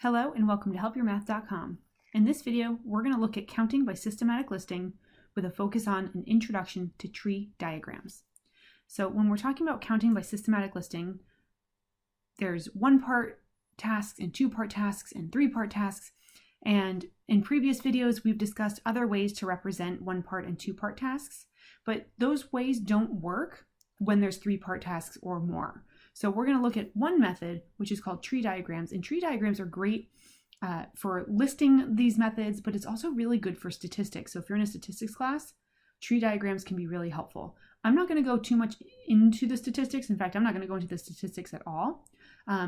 Hello and welcome to helpyourmath.com. In this video, we're going to look at counting by systematic listing with a focus on an introduction to tree diagrams. So when we're talking about counting by systematic listing, there's one-part tasks and two-part tasks and three-part tasks. And in previous videos, we've discussed other ways to represent one-part and two-part tasks, but those ways don't work when there's three-part tasks or more. So we're going to look at one method, which is called tree diagrams. And tree diagrams are great for listing these methods, but it's also really good for statistics. So if you're in a statistics class, tree diagrams can be really helpful. I'm not going to go too much into the statistics. In fact, I'm not going to go into the statistics at all.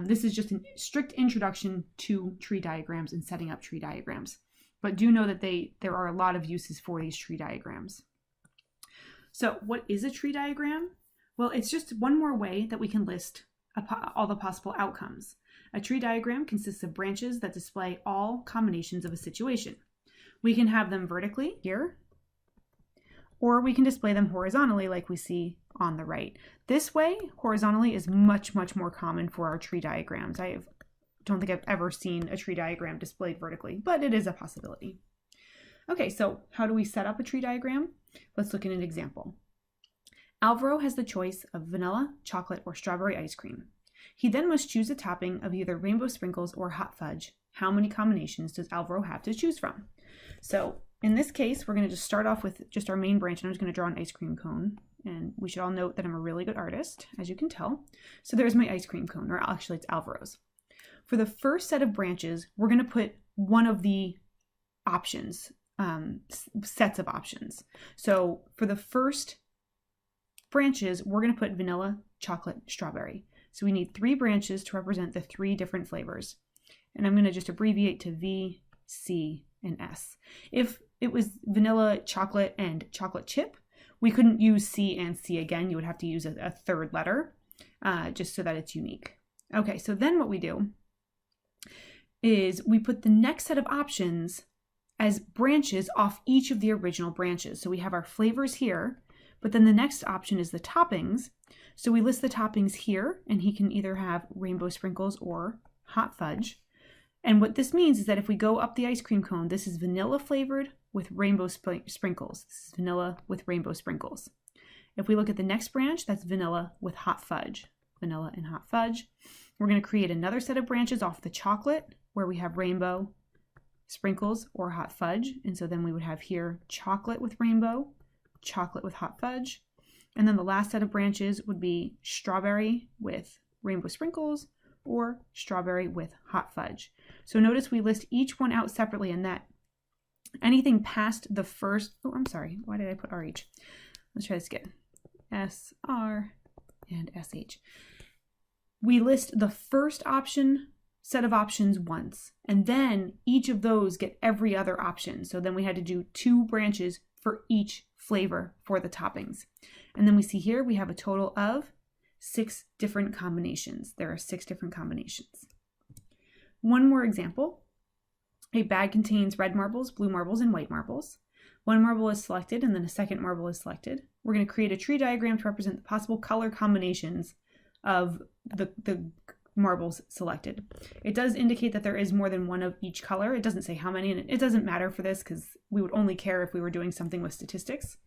This is just a strict introduction to tree diagrams and setting up tree diagrams. But do know that there are a lot of uses for these tree diagrams. So what is a tree diagram? Well, it's just one more way that we can list all the possible outcomes. A tree diagram consists of branches that display all combinations of a situation. We can have them vertically here, or we can display them horizontally like we see on the right. This way, horizontally, is much, much more common for our tree diagrams. I don't think I've ever seen a tree diagram displayed vertically, but it is a possibility. Okay, so how do we set up a tree diagram? Let's look at an example. Alvaro has the choice of vanilla, chocolate, or strawberry ice cream. He then must choose a topping of either rainbow sprinkles or hot fudge. How many combinations does Alvaro have to choose from? So in this case, we're going to just start off with just our main branch, and I'm just going to draw an ice cream cone. And we should all note that I'm a really good artist, as you can tell. So there's my ice cream cone, or actually it's Alvaro's. For the first set of branches, we're going to put one of the options, sets of options. So for the first branches, we're going to put vanilla, chocolate, strawberry. So we need 3 branches to represent the 3 different flavors. And I'm going to just abbreviate to V, C, and S. If it was vanilla, chocolate, and chocolate chip, we couldn't use C and C again. You would have to use a third letter just so that it's unique. Okay, so then what we do is we put the next set of options as branches off each of the original branches. So we have our flavors here, but then the next option is the toppings. So we list the toppings here, and he can either have rainbow sprinkles or hot fudge. And what this means is that if we go up the ice cream cone, this is vanilla flavored with rainbow sprinkles. This is vanilla with rainbow sprinkles. If we look at the next branch, that's vanilla with hot fudge. Vanilla and hot fudge. We're going to create another set of branches off the chocolate where we have rainbow sprinkles or hot fudge. And so then we would have here chocolate with rainbow, chocolate with hot fudge. And then the last set of branches would be strawberry with rainbow sprinkles or strawberry with hot fudge. So notice we list each one out separately, and that anything past the first, oh, I'm sorry, why did I put RH? Let's try this again. SR and SH. We list the first set of options once, and then each of those get every other option. So then we had to do 2 branches for each flavor for the toppings. And then we see here we have a total of 6 different combinations. There are 6 different combinations. One more example. A bag contains red marbles, blue marbles, and white marbles. One marble is selected, and then a second marble is selected. We're going to create a tree diagram to represent the possible color combinations of the marbles selected. It does indicate that there is more than one of each color. It doesn't say how many, and it doesn't matter for this because we would only care if we were doing something with statistics.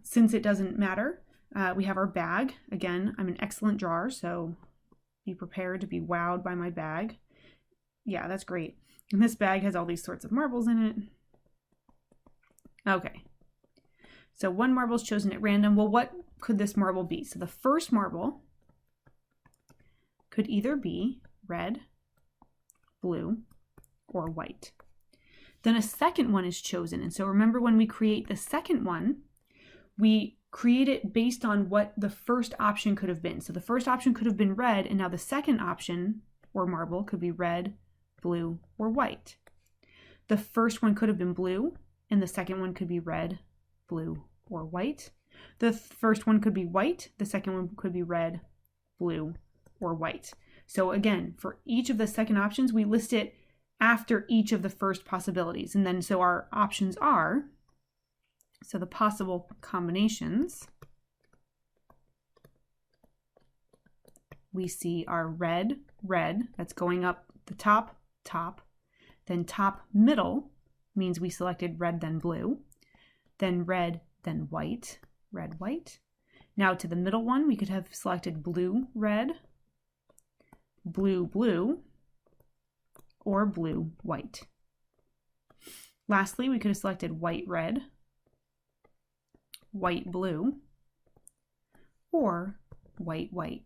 Since it doesn't matter, we have our bag. Again, I'm an excellent drawer, so be prepared to be wowed by my bag. Yeah, that's great. And this bag has all these sorts of marbles in it. Okay. So one marble is chosen at random. Well, what could this marble be? So the first marble could either be red, blue, or white. Then a second one is chosen. And so remember, when we create the second one, we create it based on what the first option could have been. So the first option could have been red, and now the second option, or marble, could be red, blue, or white. The first one could have been blue, and the second one could be red, blue, or white. The first one could be white, the second one could be red, blue, or white. So again, for each of the second options, we list it after each of the first possibilities. And then so our options are, so the possible combinations we see are red, red, that's going up the top top. Then top middle means we selected red, then blue. Then red, then white, red, white. Now to the middle one, we could have selected blue, red, blue, blue, or blue, white. Lastly, we could have selected white, red, white, blue, or white, white,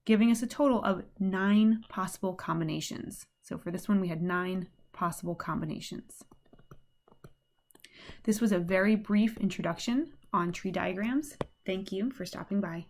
giving us a total of 9 possible combinations. So for this one, we had 9 possible combinations. This was a very brief introduction on tree diagrams. Thank you for stopping by.